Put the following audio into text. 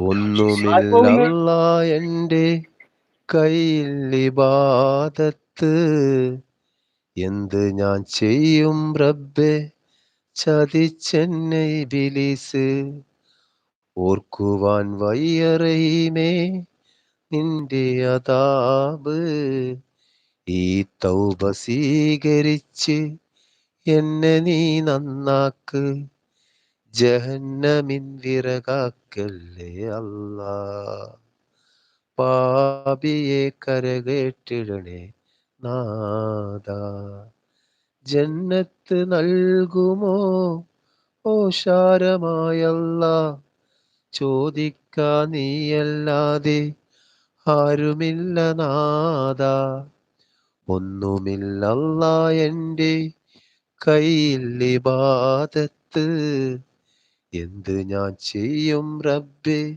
ഒന്നുമില്ലല്ല എൻ്റെ കയ്യിൽ ഇബാദത്ത്. എന്ത് ഞാൻ ചെയ്യും റബ്ബേ, ചതിച്ചെന്നെ ഇബ്ലീസ്. ഓർക്കുവാൻ വയ്യ റഹീമേ നിന്റെ അദാബ്. ഈ തൗബ സ്വീകരിച്ച് എന്നെ നീ നന്നാക്ക്. ജഹന്നമിൻ വിറകാക്കല്ലേ അല്ലാ. പാപിയെ കരകേറ്റിടണേ നാദാ. ജന്നത്ത് നൽകുമോ ഓശാരമായല്ലാ. ചോദിക്കാ നീയല്ലാതെ ആരുമില്ല നാദാ. ഒന്നുമില്ലല്ലാ എൻ്റെ കയ്യിൽ ഇബാദത്ത്. എന്ത് ഞാൻ ചെയ്യും റബ്ബേ,